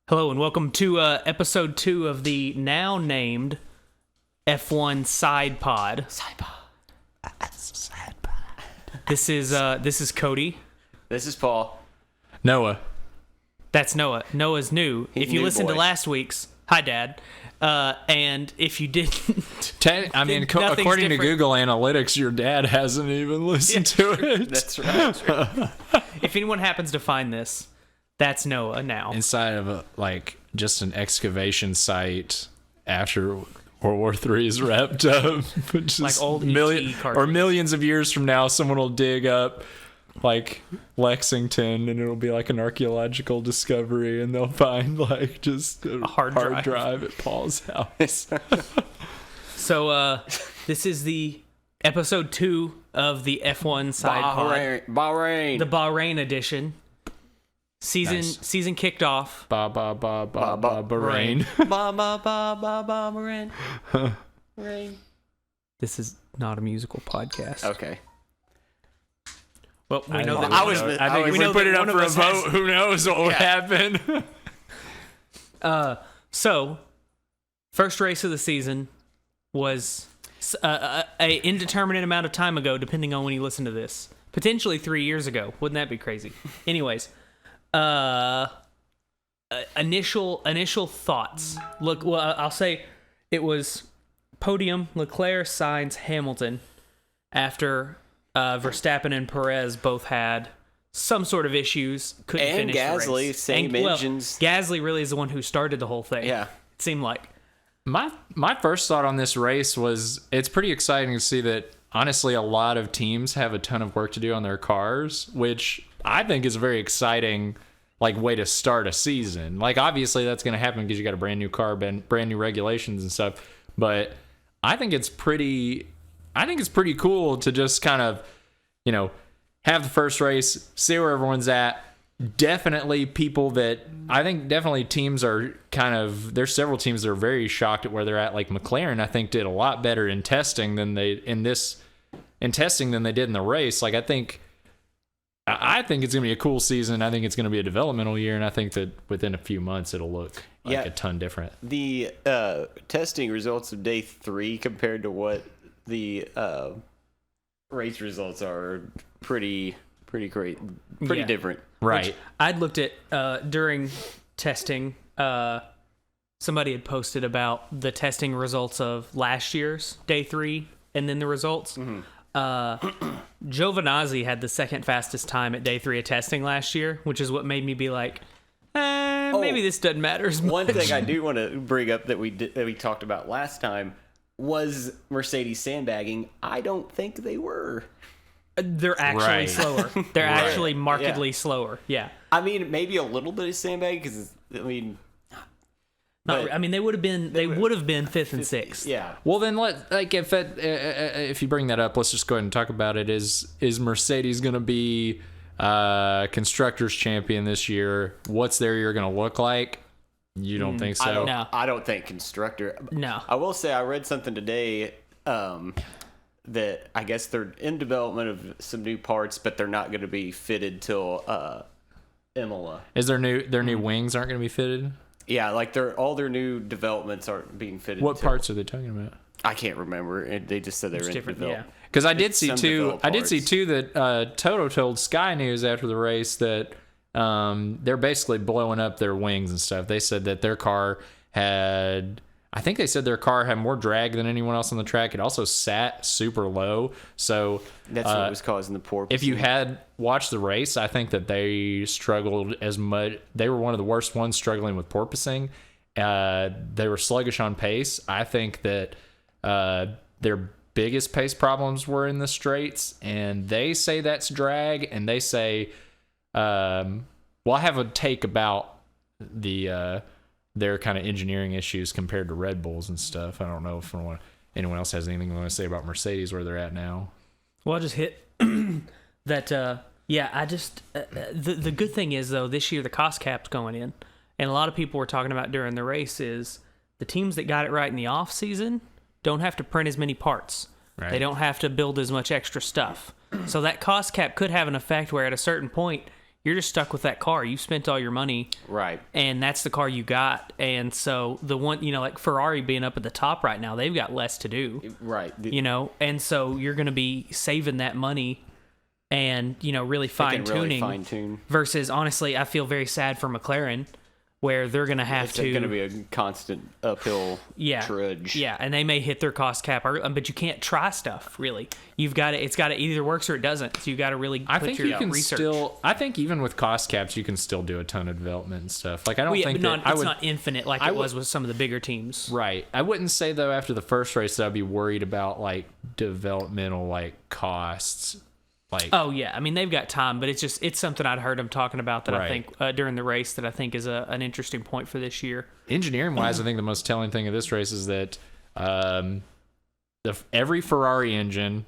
Hello and welcome to episode 2 of the now named F1 Side Pod. Side pod. This is Cody. This is Paul. Noah. That's Noah. Noah's new. He's if you new listened boy. to last week's, hi Dad. And if you didn't, According to different. Google Analytics, your dad hasn't even listened to it. That's right. if anyone happens to find this, that's Noah now. Inside of just an excavation site after World War III is wrapped up. Just Like old E.T. cartoons. or millions of years from now, someone will dig up like Lexington and it'll be like an archaeological discovery and they'll find like just a hard drive at Paul's house. So this is the episode 2 of the F1 Side Pod. Bahrain. The Bahrain edition. Season kicked off. Bahrain. Bahrain. This is not a musical podcast. Okay. Well, we know that. I think if we put it up for a vote, who knows what would happen? So, first race of the season was a indeterminate amount of time ago, depending on when you listen to this. Potentially 3 years ago. Wouldn't that be crazy? Anyways, initial thoughts. Look, well, I'll say it was podium. Leclerc, Sainz, Hamilton. After Verstappen and Perez both had some sort of issues, couldn't And finish the Gasly, race. same engines. Gasly really is the one who started the whole thing. Yeah. It seemed like. My first thought on this race was it's pretty exciting to see that honestly a lot of teams have a ton of work to do on their cars, which I think is a very exciting way to start a season. Like obviously that's going to happen because you got a brand new car, brand new regulations and stuff, but I think it's pretty cool to just kind of, have the first race, see where everyone's at. Definitely teams are there's several teams that are very shocked at where they're at. Like McLaren, I think did a lot better in testing than they did in the race. Like I think it's gonna be a cool season. I think it's gonna be a developmental year, and I think that within a few months it'll look like a ton different. The testing results of day 3 compared to what the race results are pretty great, pretty Yeah. different. Right. Which I'd looked at during testing. Somebody had posted about the testing results of last year's day 3 and then the results. Mm-hmm. Giovinazzi had the second fastest time at day 3 of testing last year, which is what made me be like, maybe this doesn't matter as much. One thing I do want to bring up that we talked about last time was Mercedes sandbagging. I don't think they were. They're actually Right. slower. They're actually markedly slower. Yeah. I mean, maybe a little bit of sandbagging because they would have been 5th and 6th. Yeah. Well, then if you bring that up, let's just go ahead and talk about it. Is Mercedes going to be constructors champion this year? What's their year going to look like? You don't think so? No. I don't think constructor. No. I will say I read something today that I guess they're in development of some new parts, but they're not going to be fitted till Imola. Is their new wings aren't going to be fitted? Yeah, like all their new developments aren't being fitted. What till- parts are they talking about? I can't remember. They just said they were in different, development. Because I did It's see some too. developed I did see parts. too that Toto told Sky News after the race that they're basically blowing up their wings and stuff. They said that their car had. I think they said their car had more drag than anyone else on the track. It also sat super low. So That's what was causing the porpoise. if you had watched the race, I think that they struggled as much. They were one of the worst ones struggling with porpoising. They were sluggish on pace. I think that their biggest pace problems were in the straights, and they say that's drag. And they say, well, I have a take about their kind of engineering issues compared to Red Bulls and stuff. I don't know if anyone else has anything they want to say about Mercedes where they're at now. Well, I'll just hit that. I just the good thing is though this year the cost cap's going in, and a lot of people were talking about during the race is the teams that got it right in the off season don't have to print as many parts. Right. They don't have to build as much extra stuff. So that cost cap could have an effect where at a certain point you're just stuck with that car. You spent all your money, Right. and that's the car you got. And so the one, like Ferrari being up at the top right now, they've got less to do, Right. and so you're going to be saving that money and really fine tuning. Fine tune. Versus, honestly, I feel very sad for McLaren, where they're going to have to. It's going to be a constant uphill trudge. Yeah, and they may hit their cost cap, but you can't try stuff really. You've got to. It's got to either works or it doesn't. So you got to really. I think you can research. I think even with cost caps, you can still do a ton of development and stuff. Like I don't think but that it's not infinite like it was with some of the bigger teams. Right. I wouldn't say though after the first race that I'd be worried about like developmental like costs. Like, oh yeah, I mean they've got time, but it's something I'd heard them talking about that I think during the race that I think is an interesting point for this year. Engineering wise, I think the most telling thing of this race is that every Ferrari engine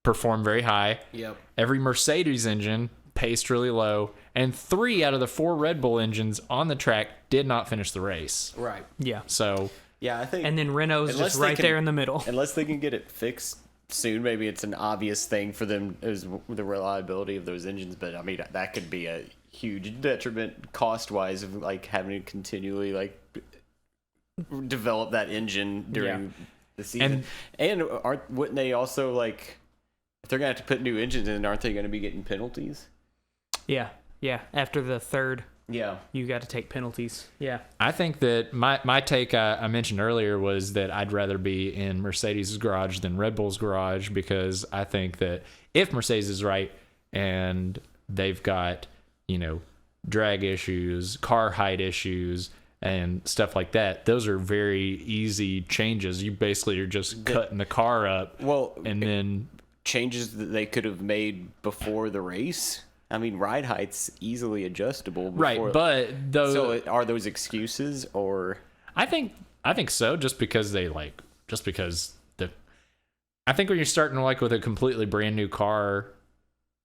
performed very high. Yep. Every Mercedes engine paced really low, and 3 out of the 4 Red Bull engines on the track did not finish the race. Right. Yeah. So yeah, I think. And then Renault's just right there in the middle. Unless they can get it fixed soon, maybe it's an obvious thing for them is the reliability of those engines, but I mean that could be a huge detriment cost wise of like having to continually like develop that engine during the season. And wouldn't they also like if they're gonna have to put new engines in, aren't they gonna be getting penalties? Yeah after the third Yeah. you got to take penalties. Yeah. I think that my take I mentioned earlier was that I'd rather be in Mercedes' garage than Red Bull's garage, because I think that if Mercedes is right and they've got, drag issues, car height issues, and stuff like that, those are very easy changes. You basically are just cutting the car up. Well, and then changes that they could have made before the race. I mean, ride height's easily adjustable. Right, but those. So are those excuses or? I think so. Just because I think when you're starting like with a completely brand new car,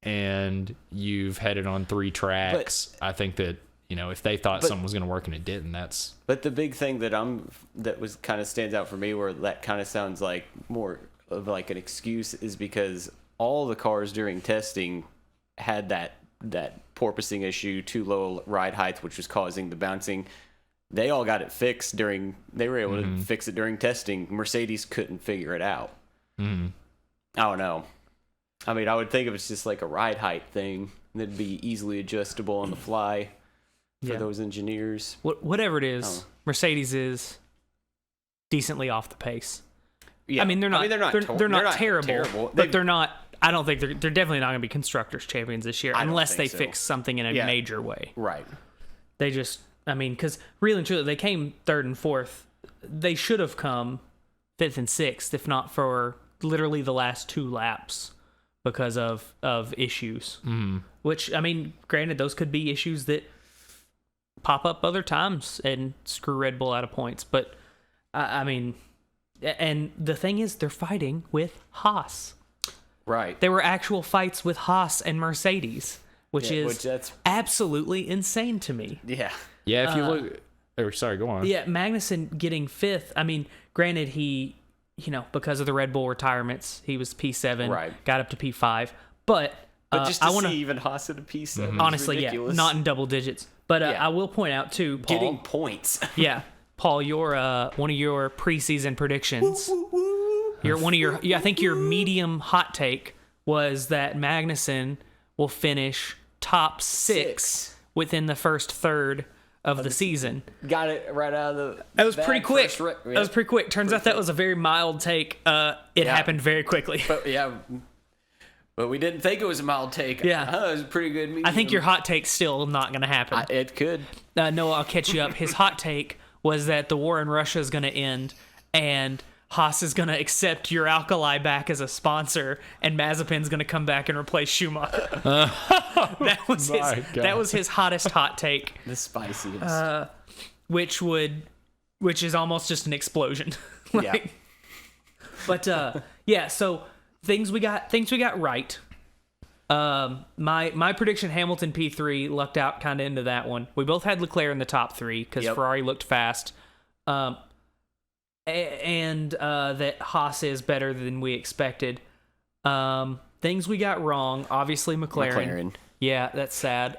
and you've had it on 3 tracks, I think that if they thought something was going to work and it didn't, that's. But the big thing that was kind of stands out for me, where that kind of sounds like more of like an excuse, is because all the cars during testing had that porpoising issue, too low ride height, which was causing the bouncing. They all got it fixed they were able to fix it during testing. Mercedes couldn't figure it out. I don't know. I mean, I would think if it's just like a ride height thing, that'd be easily adjustable on the fly for those engineers. Whatever it is, Mercedes is decently off the pace. Yeah. I mean, they're not terrible, but they're not. I don't think they're definitely not going to be constructors champions this year unless they fix something in a major way. Right. They just, because really and truly, they came 3rd and 4th. They should have come 5th and 6th, if not for literally the last 2 laps because of issues. Which, granted, those could be issues that pop up other times and screw Red Bull out of points. But, and the thing is, they're fighting with Haas. Right. There were actual fights with Haas and Mercedes, which is absolutely insane to me. Yeah. Yeah, if you look... sorry, go on. Yeah, Magnussen getting 5th. Granted, he, because of the Red Bull retirements, he was P7, got up to P5. But just to see even Haas at a P7 honestly, not in double digits. But I will point out, too, Paul... Getting points. Yeah. Paul, your one of your preseason predictions... I think your medium hot take was that Magnussen will finish top 6 within the first third of the season. Got it right out of the. That was pretty quick. That was pretty quick. Turns out that was a very mild take. It happened very quickly. But we didn't think it was a mild take. Yeah, it was a pretty good medium. I think your hot take's still not going to happen. It could. No, I'll catch you up. His hot take was that the war in Russia is going to end, and Haas is going to accept your Alkali back as a sponsor, and Mazepin's going to come back and replace Schumacher. That was his hottest hot take. The spiciest. Which is almost just an explosion. But so things we got right. My prediction, Hamilton P3, lucked out kind of into that one. We both had Leclerc in the top 3 because Ferrari looked fast. And that Haas is better than we expected. Things we got wrong, obviously McLaren. Yeah, that's sad.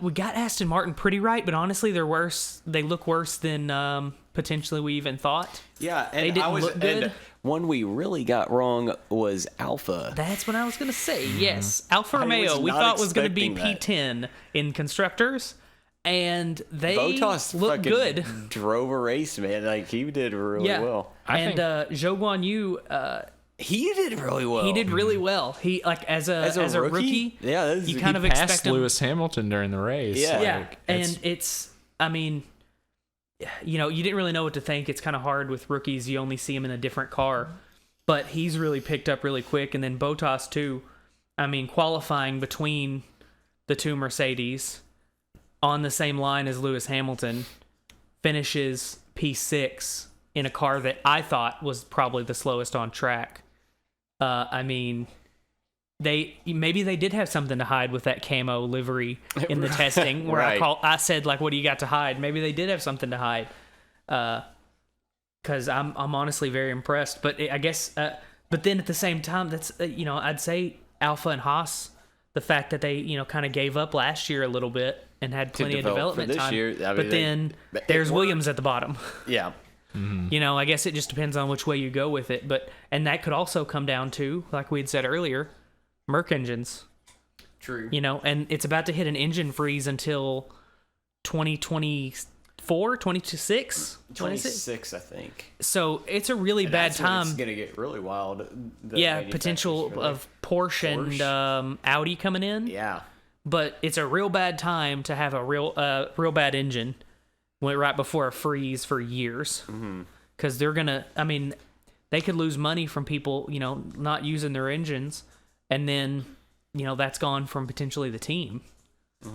We got Aston Martin pretty right, but honestly, they're worse. They look worse than potentially we even thought. Yeah, and They didn't look good. And one we really got wrong was Alpha. That's what I was gonna say. Yes, Alfa I was Romeo. We not thought was gonna be expecting P10 in constructors, and they Bottas look fucking good. drove a race, man. Like, he did really well. And Zhou Guan Yu, He did really well. he did really well. He like as a rookie. Yeah, that is you kind of Passed expect him. Lewis Hamilton during the race. Yeah. Yeah, and I mean, you didn't really know what to think. It's kind of hard with rookies. You only see him in a different car, but he's really picked up really quick. And then Bottas too. I mean, qualifying between the two Mercedes on the same line as Lewis Hamilton, finishes P6 in a car that I thought was probably the slowest on track. I mean, maybe they did have something to hide with that camo livery in the testing, where Right. I said, like, what do you got to hide? Maybe they did have something to hide. Because I'm honestly very impressed. But I guess, but then at the same time, that's I'd say Alpha and Haas, the fact that they kind of gave up last year a little bit and had plenty of develop for development this time. year. I mean, but then there's Williams at the bottom. Yeah. I guess it just depends on which way you go with it. And that could also come down to, like we had said earlier, Merc engines. True. And it's about to hit an engine freeze until 2024, 2026. 26, I think. So it's a really bad That's when time. It's gonna get really wild. The Potential manufacturers, really. of Porsche and Audi coming in. Yeah. But it's a real bad time to have a real bad engine right before a freeze for years. Because they're gonna, they could lose money from people, not using their engines, and then, that's gone from potentially the team.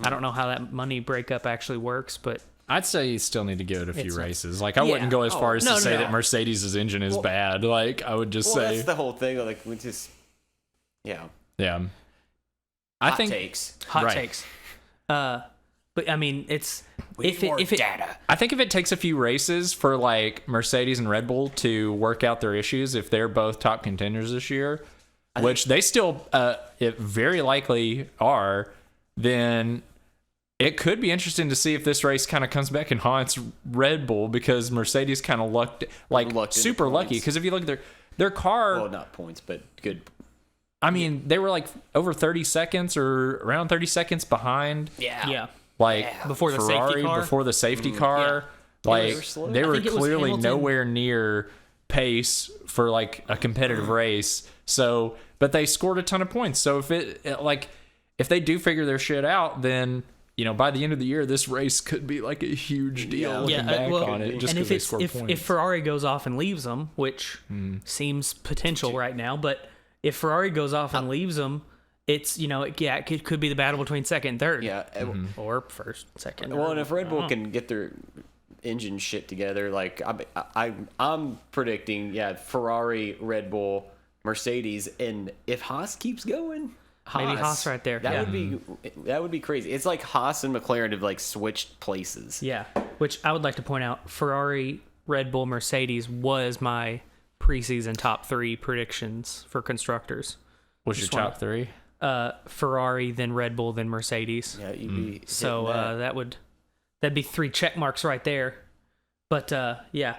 I don't know how that money breakup actually works, but I'd say you still need to give it a few It's- races. Like, I wouldn't go as far as no, to say no. that Mercedes' engine is bad. Like, I would just Well, say, that's the whole thing. Like, we just, yeah. yeah. I Hot think takes. hot Right. takes. But it's if it data. I think if it takes a few races for like Mercedes and Red Bull to work out their issues, if they're both top contenders this year, which they still it very likely are, then it could be interesting to see if this race kind of comes back and haunts Red Bull, because Mercedes kind of lucked super lucky. Because if you look at their car, Well, not points, but good. I mean, they were like over 30 seconds or around 30 seconds behind. yeah. Like Before the Ferrari, safety car? before the safety car. Like were slow. they I were think it was clearly Hamilton. nowhere near pace for like a competitive race. So, but they scored a ton of points. So if they do figure their shit out, then by the end of the year, this race could be like a huge deal. Looking back on it, just and because they scored if points. Ferrari goes off and leaves them, which seems potential right now, but if Ferrari goes off and leaves them, it's it could be the battle between second and third. Yeah. Or first, second. Well, or- and if Red Bull can get their engine shit together, like I'm predicting, Ferrari, Red Bull, Mercedes, and if Haas keeps going, Maybe Haas right there. That Yeah. would be crazy. It's like Haas and McLaren have like switched places. Yeah, which I would like to point out, Ferrari, Red Bull, Mercedes was my preseason top 3 predictions for constructors. What's your top 3? Ferrari, then Red Bull, then Mercedes. Yeah, you'd be So hitting that. that'd be 3 check marks right there. But yeah.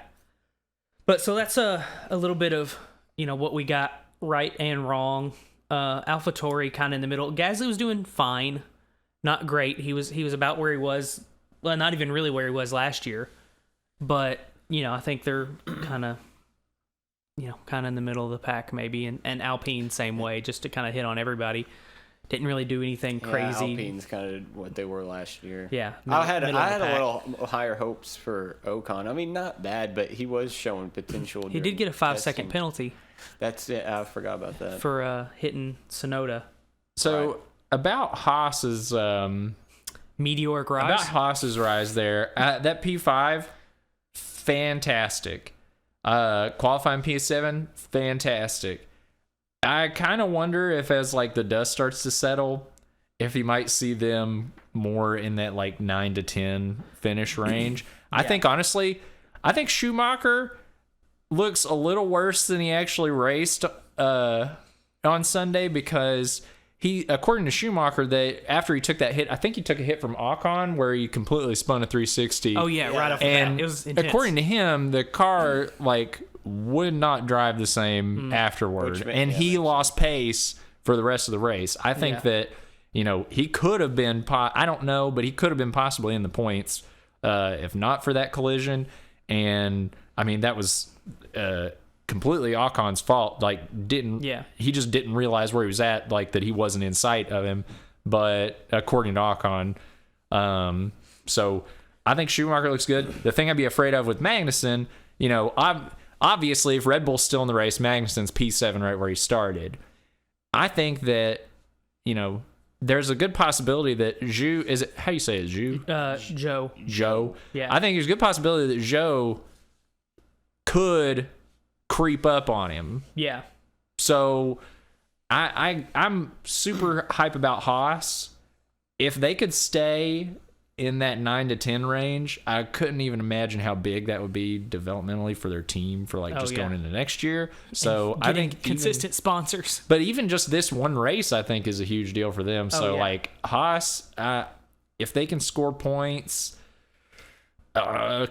But so that's a little bit of what we got right and wrong. AlphaTauri kind of in the middle. Gasly was doing fine, not great. He was about where he was. Well, not even really where he was last year. But I think they're kind of in the middle of the pack maybe, and Alpine same way, just to kind of hit on everybody. Didn't really do anything crazy. Alpine's kind of what they were last year. Yeah, I had middle of the pack. a little higher hopes for Ocon. I mean, not bad, but he was showing potential. He did get a 5-second testing. penalty That's it. I forgot about that. for hitting Sonoda. So Right. about Haas's Meteoric rise. About Haas's rise there, that P5, fantastic. Qualifying P7, fantastic. I kind of wonder if as like the dust starts to settle, if you might see them more in that like 9 to 10 finish range. I think honestly, Schumacher looks a little worse than he actually raced on Sunday, because according to Schumacher, after he took that hit, I think he took a hit from Ocon where he completely spun a 360. Oh yeah, right off the bat. And It was intense. according to him, the car would not drive the same afterward, and he lost pace for the rest of the race. I think that he could have been. I don't know, but he could have been possibly in the points if not for that collision. And I mean, that was completely Ocon's fault. He just didn't realize where he was at, that he wasn't in sight of him. But according to Ocon, so I think Schumacher looks good. The thing I'd be afraid of with Magnussen, obviously, if Red Bull's still in the race, Magnussen's P7 right where he started. I think that, there's a good possibility that Zhou, is it, how do you say it, Zhou? Joe. Zhou. Yeah. I think there's a good possibility that Zhou could creep up on him. Yeah. So I'm super hype about Haas. If they could stay in that 9 to 10 range, I couldn't even imagine how big that would be developmentally for their team for going into next year. So I think consistent sponsors. But even just this one race, I think, is a huge deal for them. So Haas, if they can score points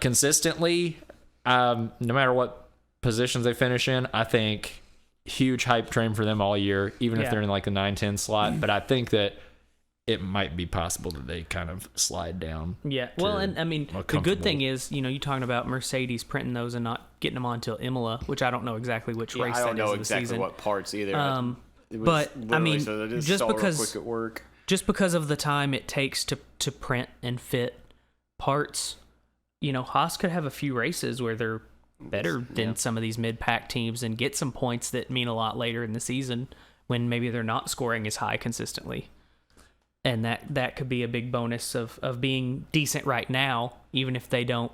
consistently, no matter what positions they finish in, I think huge hype train for them all year, even if they're in the 9-10 slot. But I think that it might be possible that they kind of slide down. Yeah. Well, and I mean, the good thing is, you're talking about Mercedes printing those and not getting them on until Imola, which I don't know exactly which race that is of the season. I don't know exactly what parts either. But I mean, just because of the time it takes to print and fit parts, Haas could have a few races where they're better than some of these mid-pack teams and get some points that mean a lot later in the season when maybe they're not scoring as high consistently. And that could be a big bonus of being decent right now, even if they don't,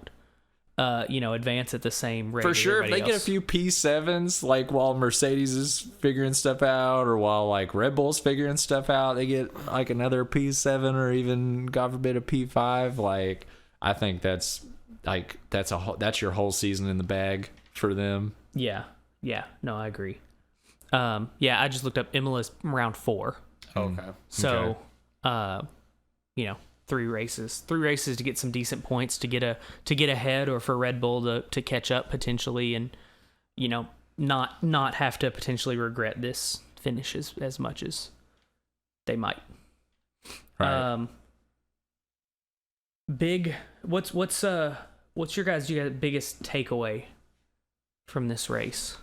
advance at the same rate. For sure, if they else. get a few P7s, while Mercedes is figuring stuff out, or while Red Bull's figuring stuff out, they get another P7 or even, God forbid, a P5. I think that's your whole season in the bag for them. Yeah. No, I agree. I just looked up Imola's round 4. Okay. So. 3 races to get some decent points to get ahead, or for Red Bull to catch up potentially, and not have to potentially regret this finish as much as they might. Right. What's your guys' biggest takeaway from this race?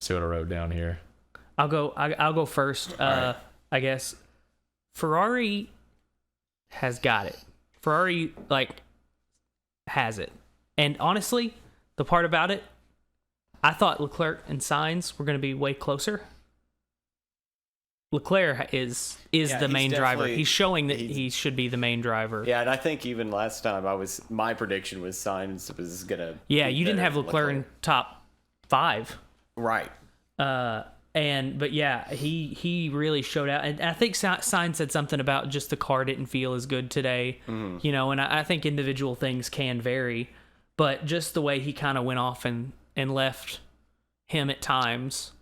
See what I wrote down here. I'll go first. Right. I guess Ferrari has got it. Ferrari has it. And honestly, the part about it, I thought Leclerc and Sainz were going to be way closer. Leclerc is the main driver. He's showing that he should be the main driver. Yeah, and I think even last time my prediction was Sainz was gonna. Yeah, you didn't have Leclerc in top 5. Right. But he really showed out, and I think Sainz said something about just the car didn't feel as good today, and I think individual things can vary, but just the way he kind of went off and left him at times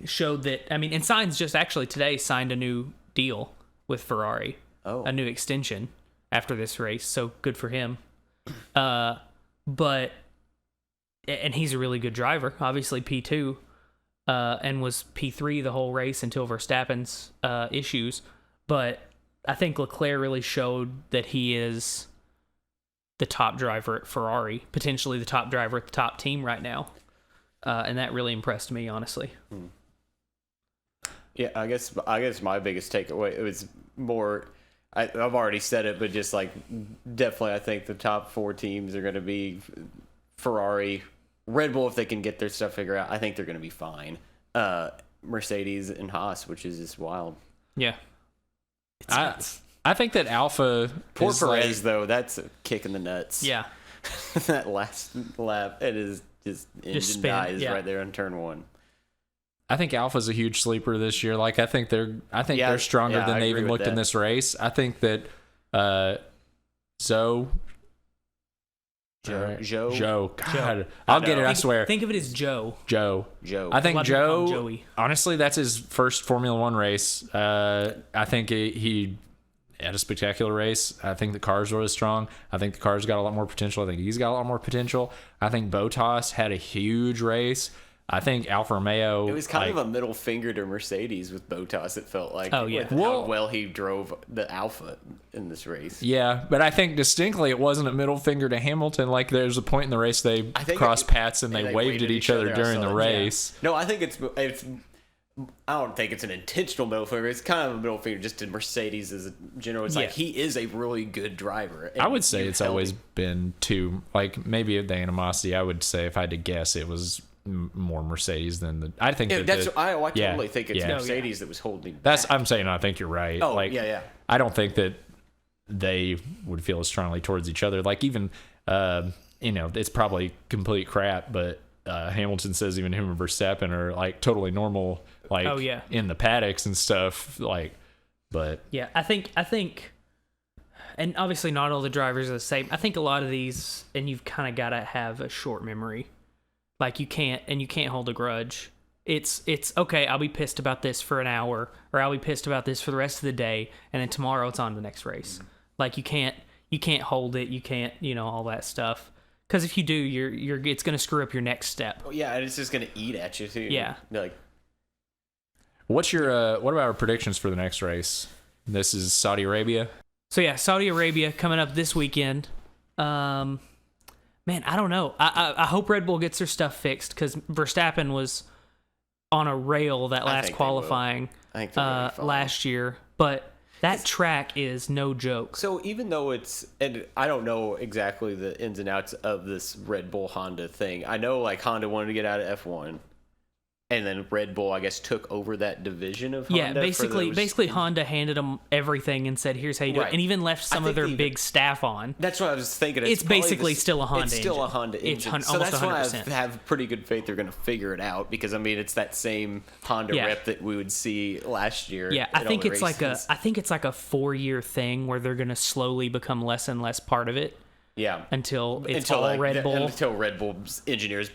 showed that. I mean, and Sainz just actually today signed a new deal with Ferrari, a new extension after this race, so good for him. And he's a really good driver, obviously P2. And was P3 the whole race until Verstappen's issues. But I think Leclerc really showed that he is the top driver at Ferrari, potentially the top driver at the top team right now. And that really impressed me, honestly. Yeah, I guess my biggest takeaway, it was more, I've already said it, but just definitely I think the top 4 teams are going to be Ferrari, Red Bull, if they can get their stuff figured out, I think they're going to be fine. Mercedes and Haas, which is just wild. Yeah. I think that Alpha... Poor Perez, though, that's a kick in the nuts. Yeah. That last lap, it is just engine dies right there on turn 1. I think Alpha's a huge sleeper this year. I think they're stronger than they even looked in this race. I think that Zoe Joe. God, I'll get it. I swear. Think of it as Joe. Joe. I think A lot of people call him Joe. Joey. Honestly, that's his first Formula One race. I think he had a spectacular race. I think the cars were really strong. I think the cars got a lot more potential. I think he's got a lot more potential. I think Bottas had a huge race. I think Alfa Romeo. It was kind of a middle finger to Mercedes with Bottas. It felt like. Oh, yeah. With how well he drove the Alfa in this race. Yeah, but I think distinctly it wasn't a middle finger to Hamilton. Like there's a point in the race they crossed paths and they waved at each other during the race. Yeah. No, I think it's. I don't think it's an intentional middle finger. It's kind of a middle finger just to Mercedes as a general. It's like he is a really good driver. I would say it's always been too, like maybe the animosity. I would say if I had to guess, it was more Mercedes than the. I think I totally think it's Mercedes that was holding. I'm saying I think you're right. Oh, like, yeah. I don't think that they would feel as strongly towards each other. Like even, it's probably complete crap, but Hamilton says even him and Verstappen are like totally normal, like in the paddocks and stuff. Like, but yeah, I think, and obviously not all the drivers are the same. I think a lot of these, and you've kind of got to have a short memory. Like you can't hold a grudge. It's okay. I'll be pissed about this for an hour, or I'll be pissed about this for the rest of the day, and then tomorrow it's on to the next race. Like you can't hold it. You can't, all that stuff. Because if you do, it's going to screw up your next step. Oh, yeah, and it's just going to eat at you too. Yeah. Like, what about our predictions for the next race? This is Saudi Arabia. So yeah, Saudi Arabia coming up this weekend. Man, I don't know. I hope Red Bull gets their stuff fixed because Verstappen was on a rail that last qualifying last year, but that track is no joke. So even though and I don't know exactly the ins and outs of this Red Bull Honda thing. I know like Honda wanted to get out of F1. And then Red Bull, I guess, took over that division of Honda. Yeah, basically Honda handed them everything and said, "Here's how you do it," and even left some of their big staff on. That's what I was thinking. It's basically still a Honda. It's still a Honda engine. It's so almost that's 100%. why I have pretty good faith they're going to figure it out because I mean it's that same Honda rep that we would see last year. Yeah, I think it's like a 4-year thing where they're going to slowly become less and less part of it. Yeah, until all Red Bull. Until Red Bull's engineers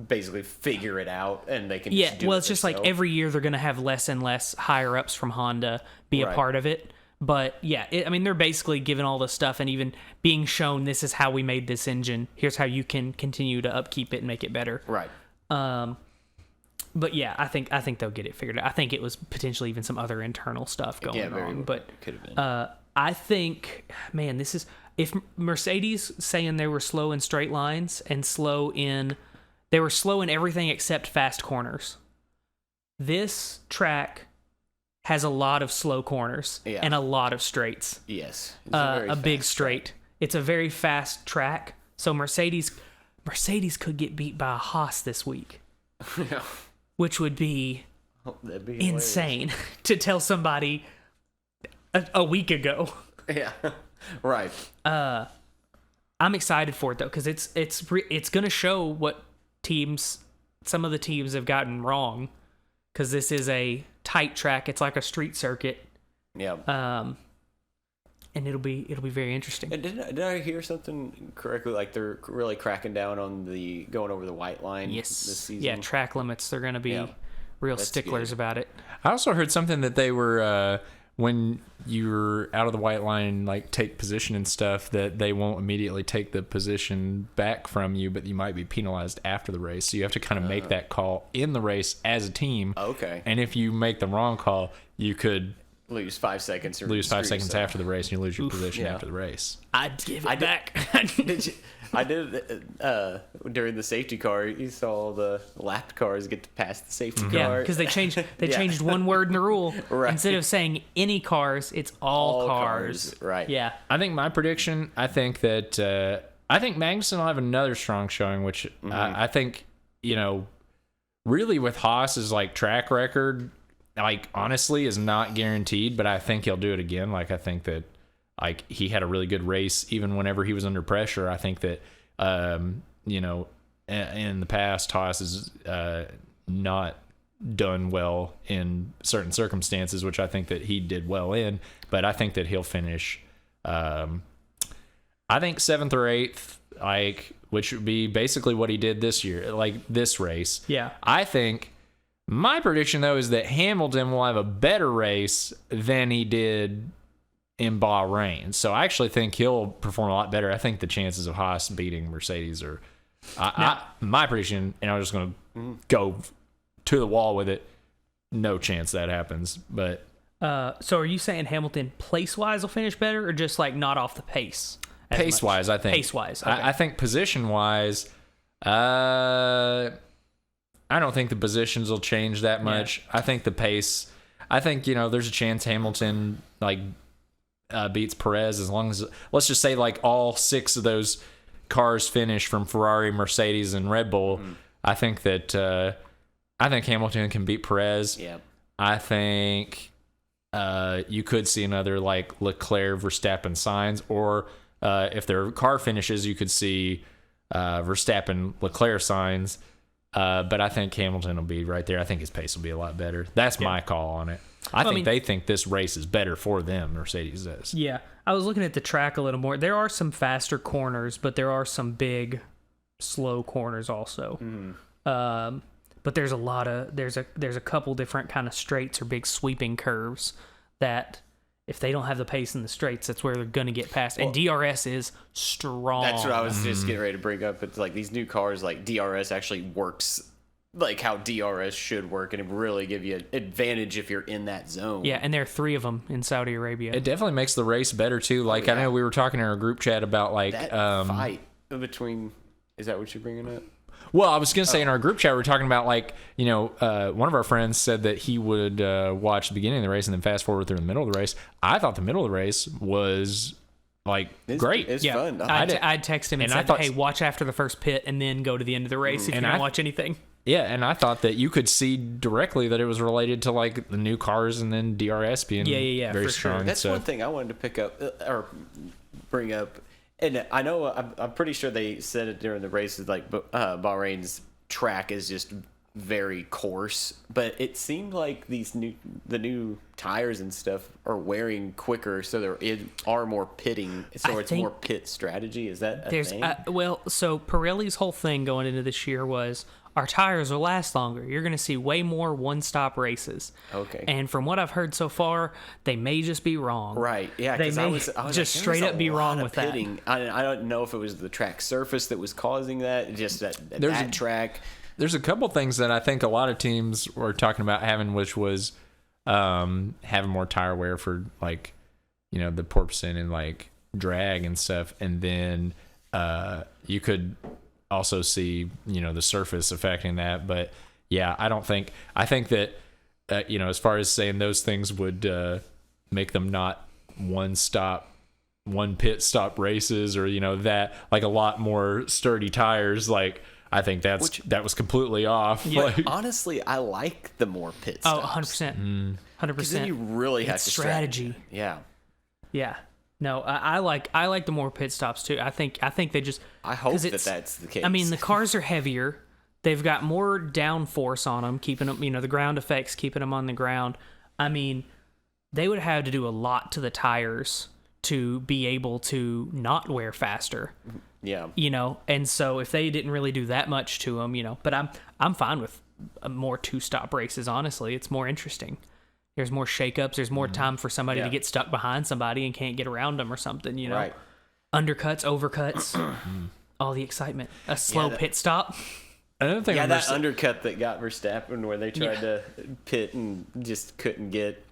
basically figure it out and they can. Yeah, it's just like every year they're going to have less and less higher ups from Honda be a part of it. But yeah, they're basically given all the stuff and even being shown this is how we made this engine. Here's how you can continue to upkeep it and make it better. Right. But yeah, I think they'll get it figured out. I think it was potentially even some other internal stuff going on. But could have been. I think, man, this is. If Mercedes saying they were slow in straight lines and they were slow in everything except fast corners. This track has a lot of slow corners and a lot of straights. Yes. A big straight. It's a very fast track. So Mercedes could get beat by a Haas this week. Which would be insane to tell somebody a week ago. Yeah. Right. I'm excited for it though because it's going to show what some of the teams have gotten wrong because this is a tight track. It's like a street circuit. Yeah. And it'll be very interesting. And did I hear something correctly? Like they're really cracking down on the going over the white line this season. Yeah, track limits. They're going to be real sticklers about it. I also heard something that they were. When you're out of the white line, like take position and stuff, that they won't immediately take the position back from you, but you might be penalized after the race. So you have to kind of make that call in the race as a team. Okay. And if you make the wrong call, you could lose 5 seconds. After the race, and you lose your position after the race. I'd give it back. I did during the safety car. You saw the lapped cars get to pass the safety car. Yeah, because they changed one word in the rule. Right. Instead of saying any cars, it's all cars. Right. Yeah. I think my prediction. I think that I think Magnussen will have another strong showing, which I think really with Haas's like track record, like honestly is not guaranteed, but I think he'll do it again. Like I think that. Like he had a really good race even whenever he was under pressure. I think that in the past Haas has not done well in certain circumstances, which I think that he did well in. But I think that he'll finish. I think 7th or 8th. like, which would be basically what he did this year, like this race. Yeah. I think my prediction, though, is that Hamilton will have a better race than he did in Bahrain. So I actually think he'll perform a lot better. I think the chances of Haas beating Mercedes are my prediction, and I'm just going to go to the wall with it. No chance that happens. But so are you saying Hamilton place-wise will finish better, or just like not off the pace? Pace-wise, I think. Pace-wise, okay. I think position-wise, I don't think the positions will change that much. Yeah. I think the pace. I think there's a chance Hamilton beats Perez as long as, let's just say, like all 6 of those cars finish from Ferrari, Mercedes, and Red Bull. I think that Hamilton can beat Perez. Yeah. I think you could see another like Leclerc, Verstappen, Sainz, or if their car finishes, you could see Verstappen, Leclerc, Sainz. But I think Hamilton will be right there. I think his pace will be a lot better. That's my call on it. I think they think this race is better for them. Mercedes is. Yeah. I was looking at the track a little more. There are some faster corners, but there are some big, slow corners also. But there's a couple different kind of straights or big sweeping curves that if they don't have the pace in the straights, that's where they're going to get past. And DRS is strong. That's what I was just getting ready to bring up. It's like these new cars, like DRS actually works like how DRS should work, and it really give you an advantage if you're in that zone. Yeah, and there are 3 of them in Saudi Arabia. It definitely makes the race better too. Like I know we were talking in our group chat about like that fight between. Is that what you're bringing up? Well, I was going to say in our group chat, we were talking about like, one of our friends said that he would watch the beginning of the race and then fast forward through the middle of the race. I thought the middle of the race was great. It's fun. I'd text him and said, hey, watch after the first pit and then go to the end of the race if you don't watch anything. Yeah, and I thought that you could see directly that it was related to like the new cars and then DRS being very strong. Sure. That's one thing I wanted to pick up or bring up. And I know I'm pretty sure they said it during the races, like Bahrain's track is just very coarse, but it seemed like the new tires and stuff are wearing quicker, so there are more pitting, so it's more pit strategy. Is that a thing? So Pirelli's whole thing going into this year was our tires will last longer. You're going to see way more one-stop races. Okay. And from what I've heard so far, they may just be wrong. Right. Yeah. They may just straight up be wrong with pitting. That. I don't know if it was the track surface that was causing that. Just that track. There's a couple things that I think a lot of teams were talking about having, which was having more tire wear for like, the porpoising and like drag and stuff, and then you could also see the surface affecting that. But yeah, I think that as far as saying those things would make them not one pit stop races, or that like a lot more sturdy tires, like I think that was completely off. Yeah, like, honestly, I like the more pit stops. 100%. 100%. Because then you really have to strategy. Yeah. No, I like the more pit stops too. I think they just. I hope that's the case. I mean, the cars are heavier. They've got more downforce on them, keeping them. The ground effects keeping them on the ground. I mean, they would have to do a lot to the tires to be able to not wear faster. Yeah. And so if they didn't really do that much to them, but I'm fine with more 2-stop races. Honestly, it's more interesting. There's more shakeups. There's more time for somebody to get stuck behind somebody and can't get around them or something. Right. Undercuts, overcuts, all the excitement. A slow pit stop. Another thing, that undercut that got Verstappen where they tried to pit and just couldn't get.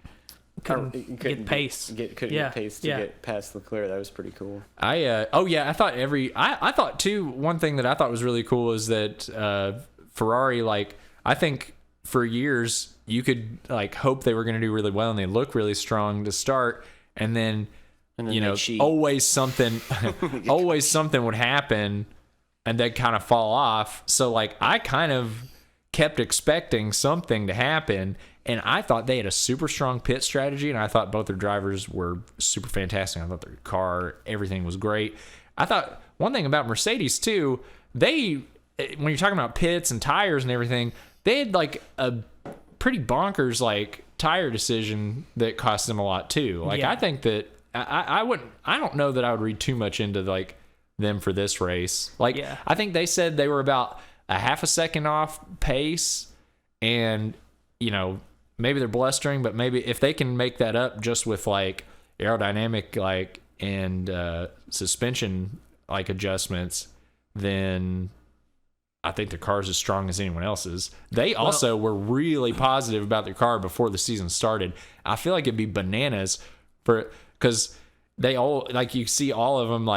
Get pace. Couldn't get pace to get past Leclerc. That was pretty cool. I thought too, one thing that I thought was really cool is that Ferrari, like, I think for years you could like hope they were going to do really well and they look really strong to start, and then always something would happen and they'd kind of fall off. So like I kind of kept expecting something to happen. And I thought they had a super strong pit strategy, and I thought both their drivers were super fantastic. I thought their car, everything was great. I thought one thing about Mercedes, too, when you're talking about pits and tires and everything, they had like a pretty bonkers like tire decision that cost them a lot, too. Like I think that I don't know that I would read too much into like them for this race. Like, Yeah. I think they said they were about a half a second off pace, and maybe they're blustering, but maybe if they can make that up just with like aerodynamic and suspension adjustments, then I think their car's as strong as anyone else's. They also were really positive about their car before the season started. I feel like it'd be bananas because they all, you see all of them,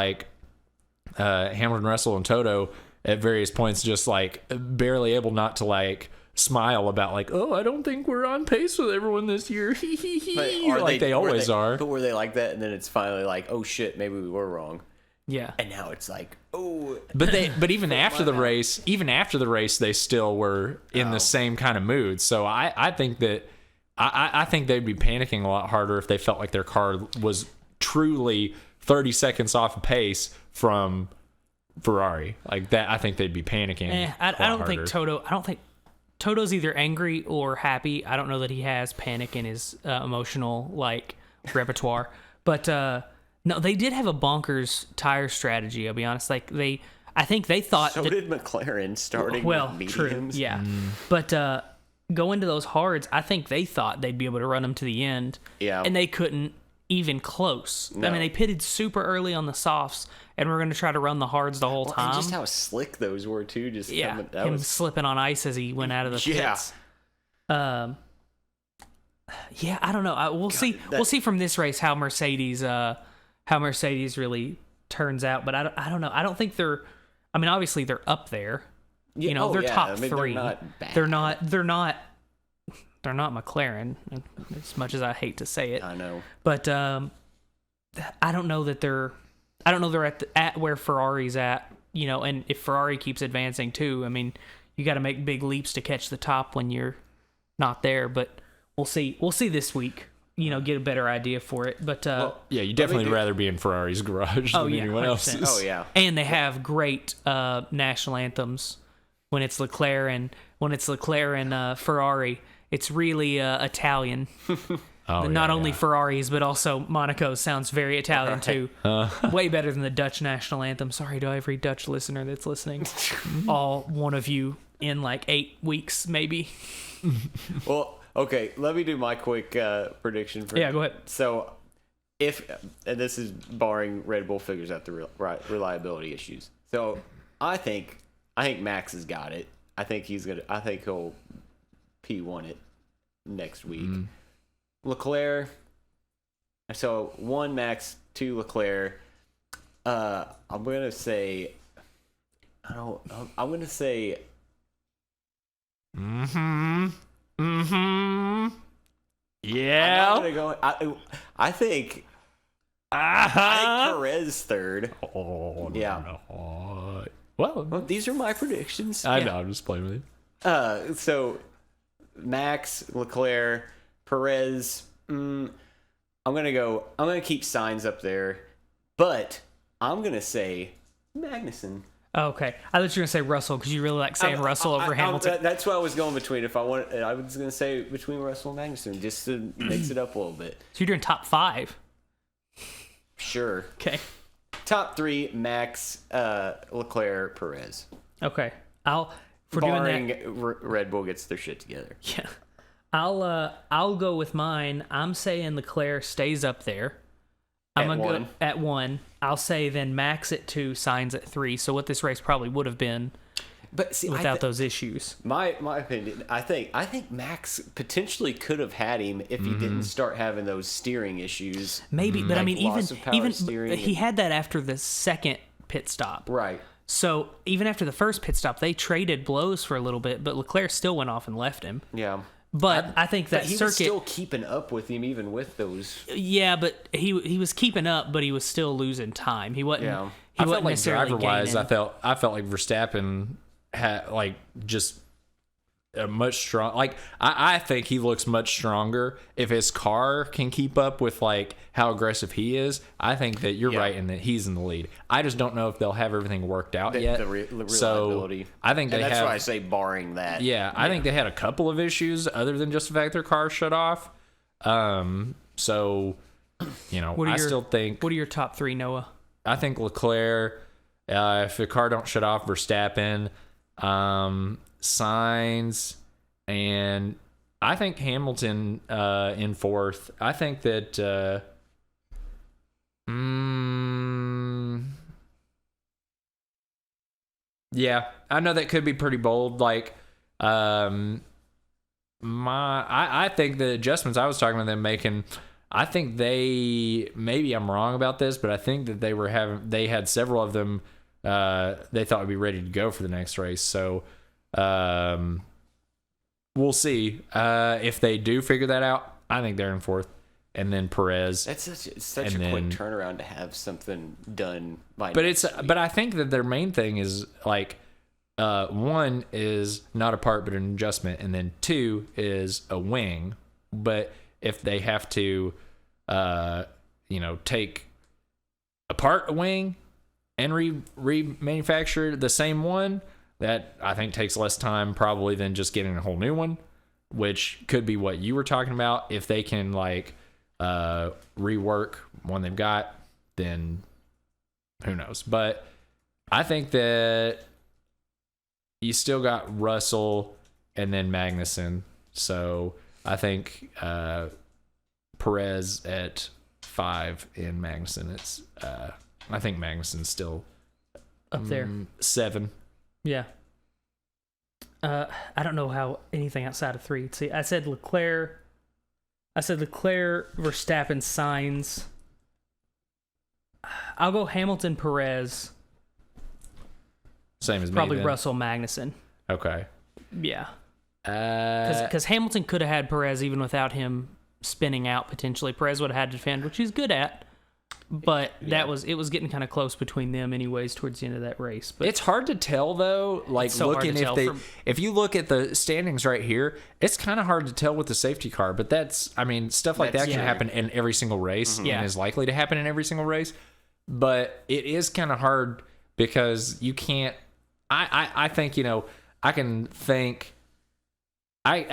Hamilton, Russell, and Toto at various points just barely able not to smile about oh, I don't think we're on pace with everyone this year. They always are. But were they like that, and then it's finally oh shit, maybe we were wrong. Yeah. And now it's oh. But even after the race, they still were in the same kind of mood. So I think that I think they'd be panicking a lot harder if they felt like their car was truly 30 seconds off of pace from Ferrari. That, I think they'd be panicking. I don't think Toto's either angry or happy. I don't know that he has panic in his emotional repertoire. But no, they did have a bonkers tire strategy. I'll be honest. I think they thought. So did McLaren, starting with mediums. True, yeah. But going to those hards, I think they thought they'd be able to run them to the end. Yeah. And they couldn't even close. No. I mean, they pitted super early on the softs, and we're going to try to run the hards the whole time. And just how slick those were too. Just him slipping on ice as he went out of the pits. Yeah, I don't know. We'll see. We'll see from this race how Mercedes really turns out. But I don't know. I don't think they're. I mean, obviously they're up there. They're top three. They're not bad. They're not McLaren, as much as I hate to say it. I know. But I don't know that they're at where Ferrari's at, and if Ferrari keeps advancing too, I mean, you got to make big leaps to catch the top when you're not there, but we'll see. We'll see this week, get a better idea for it. But you definitely rather be in Ferrari's garage than anyone 100%. else's. Oh yeah. And they have great national anthems when it's Leclerc and Ferrari. It's really Italian. Not only Ferraris, but also Monaco sounds very Italian too. Way better than the Dutch national anthem. Sorry to every Dutch listener that's listening. All one of you in 8 weeks, maybe. Well, okay, let me do my quick prediction. Yeah, go ahead. So, and this is barring Red Bull figures out the reliability issues. So, I think Max has got it. I think he'll P1 it next week. Leclerc. So 1 Max, 2 Leclerc. I'm gonna say. I'm gonna say. Yeah. I'm not gonna go. I think. I think Perez third. Oh yeah. No. Well, these are my predictions. I know. I'm just playing with you. So Max, Leclerc, Perez. I'm gonna keep Sainz up there, but I'm gonna say Magnussen. Oh, okay, I thought you were gonna say Russell because you really like saying Russell over Hamilton. That's what I was going between. I was gonna say between Russell and Magnussen just to mix it up a little bit. So you're doing top 5. Sure. Okay. Top 3: Max, Leclerc, Perez. Okay. Barring Red Bull gets their shit together. Yeah. I'll go with mine. I'm saying Leclerc stays up there. I'm gonna go at 1. I'll say then Max at 2, Sainz at 3. So what this race probably would have been, but see, without those issues. My opinion, I think Max potentially could have had him if he didn't start having those steering issues. Maybe, but I mean, even steering he had that after the second pit stop. Right. So even after the first pit stop, they traded blows for a little bit, but Leclerc still went off and left him. Yeah. But I think that he circuit was still keeping up with him even with those. Yeah, but he was keeping up, but he was still losing time. He wasn't. Yeah. He I wasn't felt like necessarily driver-wise, gaining. I felt like Verstappen had just a much strong. I think he looks much stronger if his car can keep up with how aggressive he is. I think that you're right in that he's in the lead. I just don't know if they'll have everything worked out yet. The reliability. So I think that's why I say barring that. Yeah, I think they had a couple of issues other than just the fact their car shut off. So, I still think. What are your top 3, Noah? I think Leclerc, If the car don't shut off, Verstappen, Sainz, and I think Hamilton in fourth. I think that yeah, I know that could be pretty bold. Like I think the adjustments I was talking about them making, I think maybe I'm wrong about this, but I think that they had several of them they thought would be ready to go for the next race. So we'll see if they do figure that out. I think they're in fourth, and then Perez. That's such a quick turnaround to have something done by. But I think that their main thing is like one is not a part but an adjustment, and then two is a wing. But if they have to, take apart a wing and remanufacture the same one, that I think takes less time probably than just getting a whole new one, which could be what you were talking about. If they can rework one they've got, then who knows? But I think that you still got Russell and then Magnussen. So I think Perez at 5 and Magnussen. I think Magnussen's still up there. 7. Yeah. I don't know how anything outside of 3. See, I said Leclerc, Verstappen, Sainz. I'll go Hamilton, Perez. Same as me. Probably then. Russell, Magnussen. Okay. Yeah. Because Hamilton could have had Perez even without him spinning out potentially. Perez would have had to defend, which he's good at. But it was getting kind of close between them anyways towards the end of that race. But it's hard to tell though. Like so looking if you look at the standings right here, it's kind of hard to tell with the safety car. But stuff like that can happen in every single race and is likely to happen in every single race. But it is kind of hard because you can't. I think I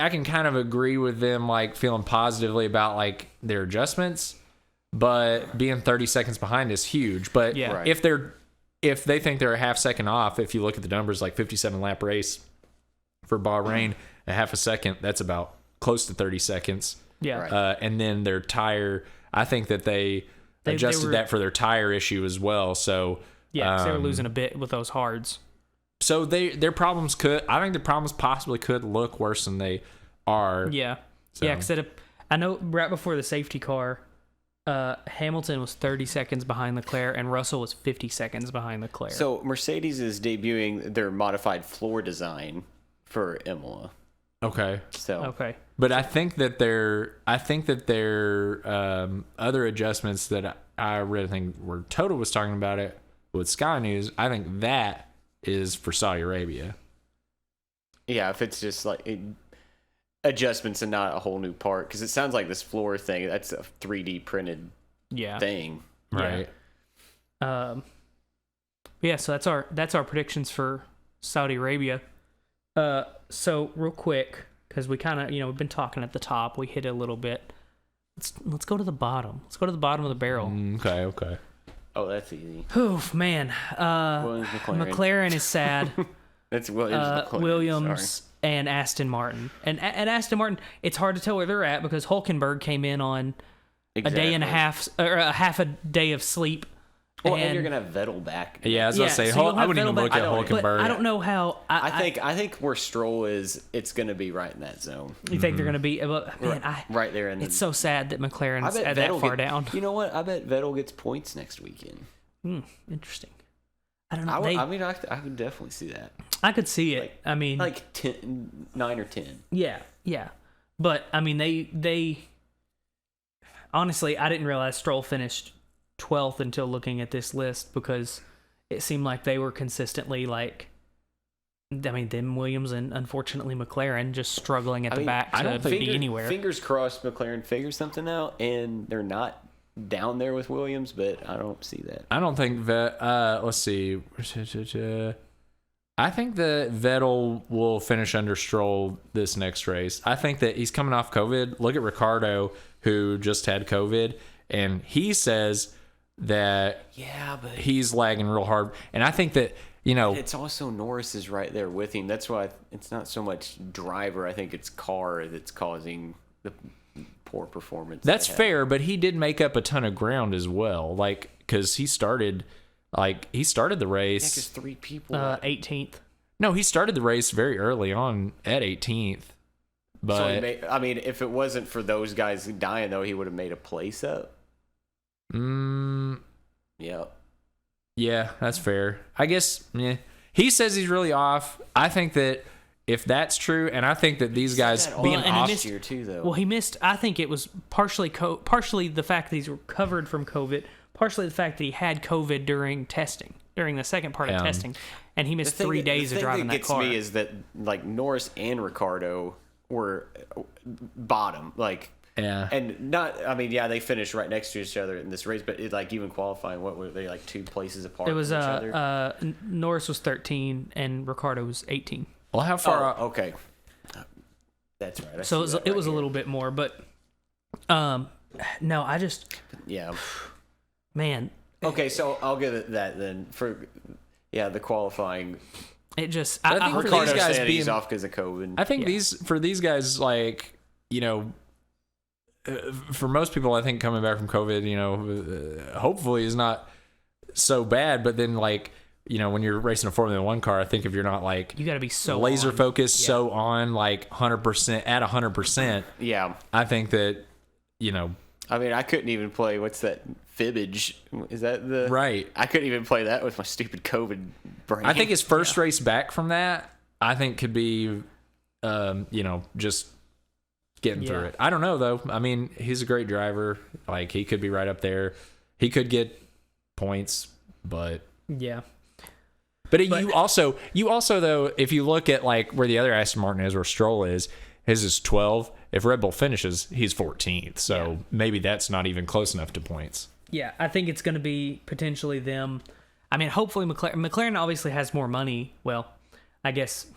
can kind of agree with them like feeling positively about like their adjustments. But being 30 seconds behind is huge. But if they think they're a half second off, if you look at the numbers, like 57 lap race for Bahrain, a half a second, that's about close to 30 seconds. Yeah. Right. And then their tire, I think that they adjusted that for their tire issue as well. So yeah, 'cause they were losing a bit with those hards. So their problems possibly could look worse than they are. Yeah. So. Yeah, because I know right before the safety car, Hamilton was 30 seconds behind Leclerc and Russell was 50 seconds behind Leclerc. So Mercedes is debuting their modified floor design for Imola. Okay. Okay. But I think that their other adjustments that I read, I think where Toto was talking about it with Sky News, I think that is for Saudi Arabia. Yeah, if it's just like adjustments and not a whole new part, because it sounds like this floor thing, that's a 3D printed thing. Right. So that's our predictions for Saudi Arabia. So real quick, because we kind of we've been talking at the top, we hit it a little bit. Let's go to the bottom. Let's go to the bottom of the barrel. Okay. Oh, that's easy. Oof, man. McLaren is sad. That's Williams. Williams and Aston Martin. And Aston Martin, it's hard to tell where they're at because Hülkenberg came in on a day and a half, or a half a day of sleep. Well, and you're gonna have Vettel back. Yeah, I was gonna say, I wouldn't even look at Hülkenberg. But I don't know how. I think where Stroll is, it's gonna be right in that zone. You think they're gonna be? Right there. It's so sad that McLaren's that far down. You know what? I bet Vettel gets points next weekend. Interesting. I don't know. I could definitely see that. I could see it. Like 9 or 10. Yeah. But they honestly, I didn't realize Stroll finished 12th until looking at this list because it seemed like they were consistently them Williams and unfortunately McLaren just struggling at the back to be anywhere. Fingers crossed McLaren figures something out and they're not down there with Williams, but I don't see that. I don't think let's see. I think that Vettel will finish under Stroll this next race. I think that he's coming off COVID. Look at Ricardo, who just had COVID, and he says that but he's lagging real hard. And I think that, you know, it's also Norris is right there with him. That's why it's not so much driver. I think it's car that's causing the poor performance. that's fair, but he did make up a ton of ground as well. Like, because he started the race. because 3 people. 18th. No, he started the race very early on at 18th. But So I mean, if it wasn't for those guys dying, though, he would have made a place up. Yeah. Yeah, that's fair. I guess, yeah. He says he's really off. I think that if that's true, and I think that these guys being and he off... missed- year too, though. Well, he missed. I think it was partially the fact that he's recovered from COVID, partially the fact that he had COVID during testing, during the second part of testing, and he missed 3 days of driving that car. The thing that gets me is that like Norris and Ricardo were bottom, like. Yeah. And not, I mean, yeah, they finished right next to each other in this race, but like even qualifying, what were they, like 2 places apart? It was from each other? Norris was 13 and Ricardo was 18. Well, how far... okay. That's right. I So see that it right was a here. little bit more, but no, I just, Yeah. man, Okay, so I'll give it that then. The qualifying. it just, I I think hope for they- these Ricardo guys said he's being- off because of COVID. I think Yeah. these guys, like, you know, for most people, I think coming back from COVID, you know, hopefully is not so bad. But then, like, you know, when you're racing a Formula One car, I think if you're not like you got to be so laser on. focused, Yeah. so on like 100% at 100%, Yeah. I think that, you know, I mean, I couldn't even play, what's that, fibbage? Is that the... right. I couldn't even play that with my stupid COVID brain. I think his first race back from that, I think could be, you know, just getting through Yeah. it. I don't know though. I mean, he's a great driver. Like, he could be right up there. He could get points, but Yeah. you also though, if you look at like where the other Aston Martin is, where Stroll is, his is 12. If Red Bull finishes, he's 14th. So maybe that's not even close enough to points. Yeah, I think it's going to be potentially them. I mean, hopefully McLaren obviously has more money. Well, I guess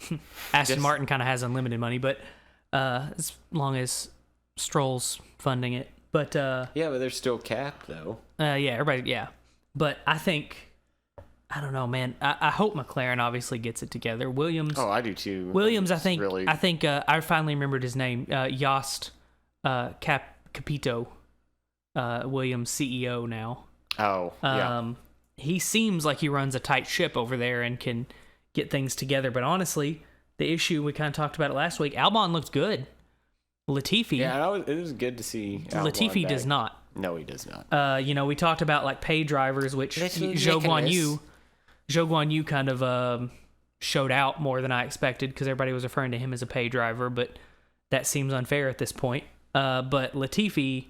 Aston Martin kind of has unlimited money, but as long as Stroll's funding it. But Yeah, but they're still capped, though. yeah, everybody, yeah. But I think, I don't know, man. I hope McLaren obviously gets it together. Williams, Oh, I do too. Williams, I It's think, really... I finally remembered his name. Yost Capito, Williams CEO now. Oh, yeah. He seems like he runs a tight ship over there and can get things together. But honestly, the issue, we kind of talked about it last week, Albon looked good. Latifi, Yeah, it was good to see Albon Latifi back. does not. No, he does not. You know, we talked about like pay drivers, which Zhou Guan Yu kind of showed out more than I expected because everybody was referring to him as a pay driver, but that seems unfair at this point. But Latifi,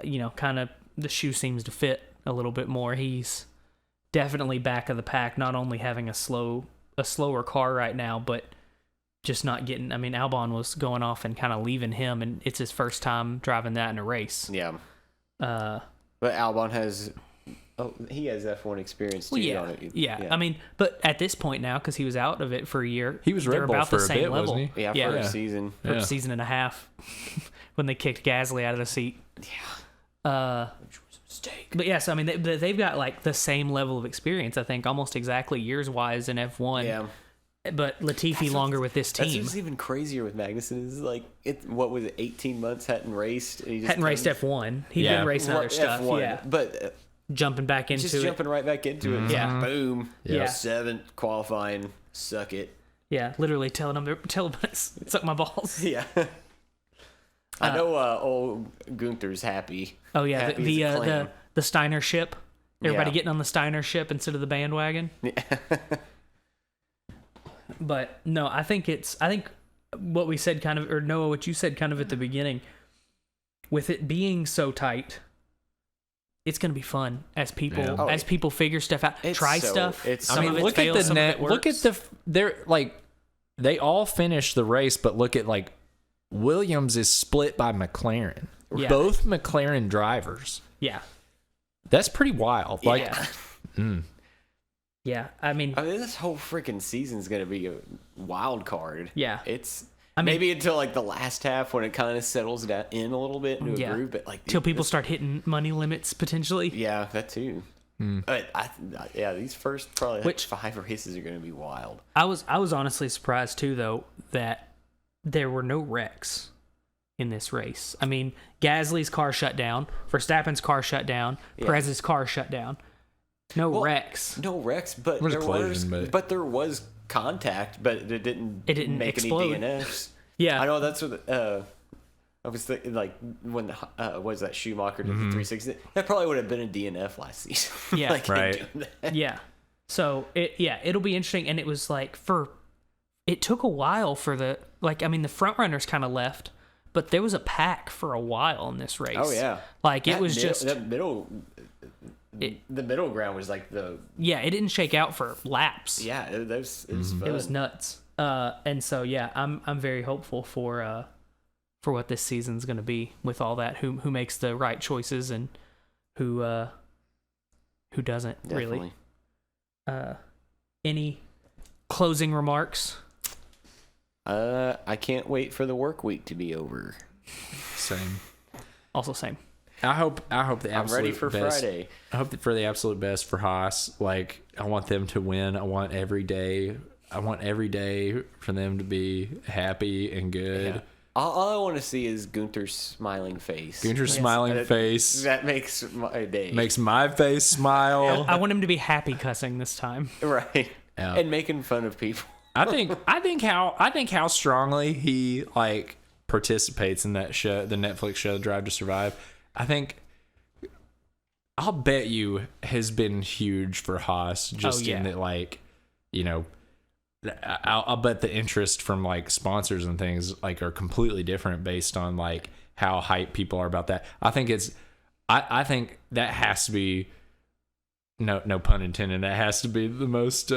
you know, kind of the shoe seems to fit a little bit more. He's definitely back of the pack, not only having a slower car right now, but just not getting. I mean, Albon was going off and kind of leaving him, and it's his first time driving that in a race. Yeah. Uh, But Albon has... Oh, he has F1 experience, too. Well, yeah, on it. yeah. I mean, but at this point now, because he was out of it for a year, He was they're Red Bull about for the a same bit, level. wasn't he? Yeah, Yeah. for a season. For Yeah. a season and a half when they kicked Gasly out of the seat. Yeah. Which was a mistake. But yes, I mean they've got like the same level of experience. I think almost exactly years wise in F1. Yeah. But Latifi longer with this That's team. what's even crazier with Magnussen is like what was it, 18 months hadn't raced. And he just Hadn't raced comes- F1. He'd Yeah. been racing other Right, stuff. F1, Yeah. but Jumping back into just it. jumping right back into it. Yeah. Boom. Yeah. 7th qualifying. Suck it. Yeah. Literally telling them to suck my balls. Yeah. I know old Gunther's happy. Oh yeah. Happy as a clam. The Steiner ship. Everybody Yeah. getting on the Steiner ship instead of the bandwagon. But no, I think what we said kind of, or Noah, what you said kind of at the beginning, with it being so tight, it's going to be fun as people Yeah. as people figure stuff out, It's try so- stuff. it's Some so- of it look fails, at the some of net. it Look at works. they're like, they all finished the race, but look at like Williams is split by McLaren. Yeah. Both McLaren drivers. Yeah, That's pretty wild. Like, Yeah. yeah. I mean, I mean, this whole freaking season's gonna be a wild card. yeah. It's Maybe until like the last half when it kind of settles down in a little bit into a groove, but like till people start hitting money limits potentially. Yeah, that too. But these first probably Which 5 races are going to be wild. I was honestly surprised too, though, that there were no wrecks in this race. I mean, Gasly's car shut down, Verstappen's car shut down, Perez's car shut down. No wrecks. No wrecks, but there was contact, but it didn't make explode. any DNFs. Yeah, I know that's what I was thinking. Like when was that Schumacher did the 360? That probably would have been a DNF last season. Yeah, like, right. Yeah. So it'll be interesting, and it was like it took a while for the front runners kind of left, but there was a pack for a while in this race. Oh yeah, like it was just that middle. The middle ground was like it didn't shake out for laps. Yeah, it was fun. It was nuts. And so I'm very hopeful for what this season's going to be with all that. Who makes the right choices and who doesn't. Definitely. Really. Any closing remarks? I can't wait for the work week to be over. Same. Also same. I hope the absolute I'm ready for best, Friday. I hope for the absolute best for Haas. Like, I want them to win. I want every day for them to be happy and good. Yeah. All I want to see is Gunther's smiling face. Face. That makes my day. Makes my face smile. I want him to be happy cussing this time. Right. Yeah. And making fun of people. I think how strongly he like participates in that show, the Netflix show Drive to Survive. I'll bet you has been huge for Haas just in that, like, you know, I'll bet the interest from like sponsors and things like are completely different based on like how hyped people are about that. I think that has to be no pun intended. That has to be the most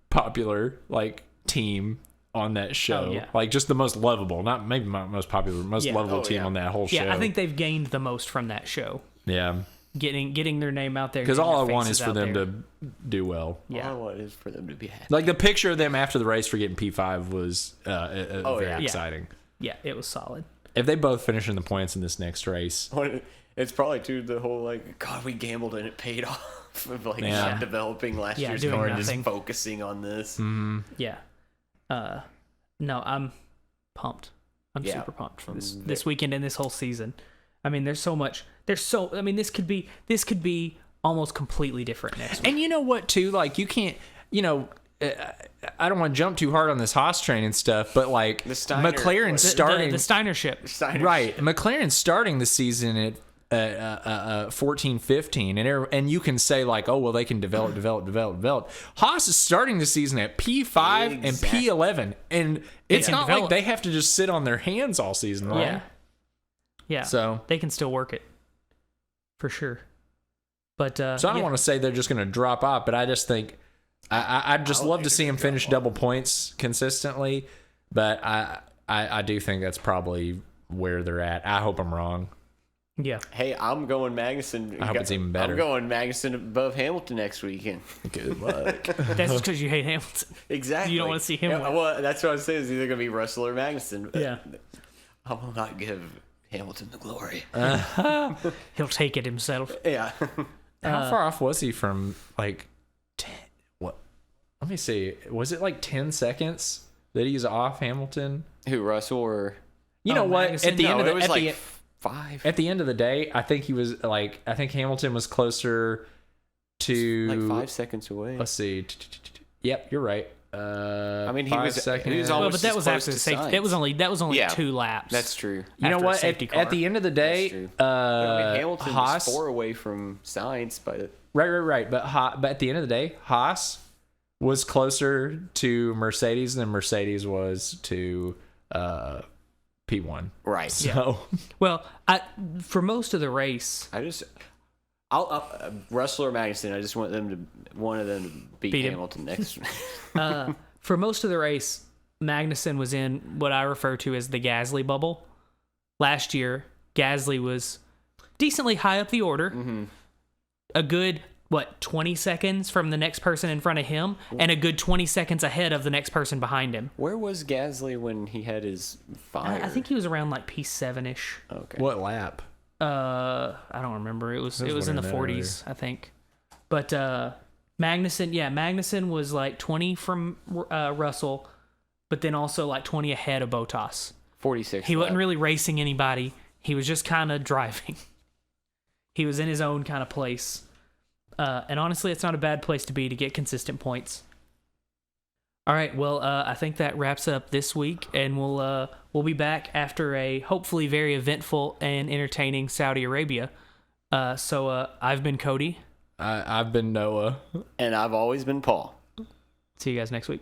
popular like team on that show. Oh, yeah. Like just the most lovable, not maybe my most popular, most lovable team on that whole show. Yeah, I think they've gained the most from that show. Yeah. Getting their name out there. Because all I want is faces for out them there. to do well. Yeah. All I want is for them to be happy. Like the picture of them after the race for getting P5 was very exciting. Yeah, it was solid. If they both finish in the points in this next race, It's probably too the whole like, God, we gambled and it paid off of like not developing last year's doing car and nothing. just focusing on this. Yeah. No, I'm pumped. I'm super pumped for this weekend and this whole season. I mean, there's so much. I mean, this could be almost completely different next week. and you know what too, like you can't, you know, I don't want to jump too hard on this Haas train and stuff, but like McLaren starting the Steinership, right? McLaren starting the season at 14-15, and you can say like, oh well, they can develop. Haas is starting the season at P5 and P11, and it's not like they have to just sit on their hands all season long. Yeah. So they can still work it for sure. But so I don't want to say they're just going to drop off, but I just think I'd just love to see them finish double points consistently. But I do think that's probably where they're at. I hope I'm wrong. Yeah. Hey, I'm going Magnussen. I hope it's even better. I'm going Magnussen above Hamilton next weekend. Good luck. That's just because you hate Hamilton. Exactly. You don't want to see him win. Well, that's what I was saying. It's either going to be Russell or Magnussen. Yeah. I will not give Hamilton the glory. He'll take it himself. Yeah. How far off was he from like 10? What? Let me see. Was it like 10 seconds that he's off Hamilton? Who, Russell or? You know what? Magnussen? At the end of it was the like 5. At the end of the day, I think he was like, I think Hamilton was closer to like 5 seconds away. Let's see. Yep, you're right. I mean, he 5 was seconds. He was Well, almost but that as was close after the to safety. Sainz. That was only 2 laps. That's true. You know after a what? safety car. At the end of the day, Hamilton Haas, was 4 away from Sainz, but right. But at the end of the day, Haas was closer to Mercedes than Mercedes was to P1. right. So Well, for most of the race, I'll Russell or Magnussen. I just want one of them to beat him. Hamilton next. for most of the race, Magnussen was in what I refer to as the Gasly bubble. Last year, Gasly was decently high up the order. Mm-hmm. A good 20 seconds from the next person in front of him and a good 20 seconds ahead of the next person behind him. Where was Gasly when he had his fire? I think he was around like P7-ish. Okay. What lap? I don't remember. It was in the 40s, I think. But Magnussen was like 20 from Russell, but then also like 20 ahead of Bottas. 46. He wasn't really racing anybody. He was just kind of driving. He was in his own kind of place. And honestly, it's not a bad place to be to get consistent points. All right, well, I think that wraps up this week, and we'll be back after a hopefully very eventful and entertaining Saudi Arabia. So I've been Cody. I've been Noah. And I've always been Paul. See you guys next week.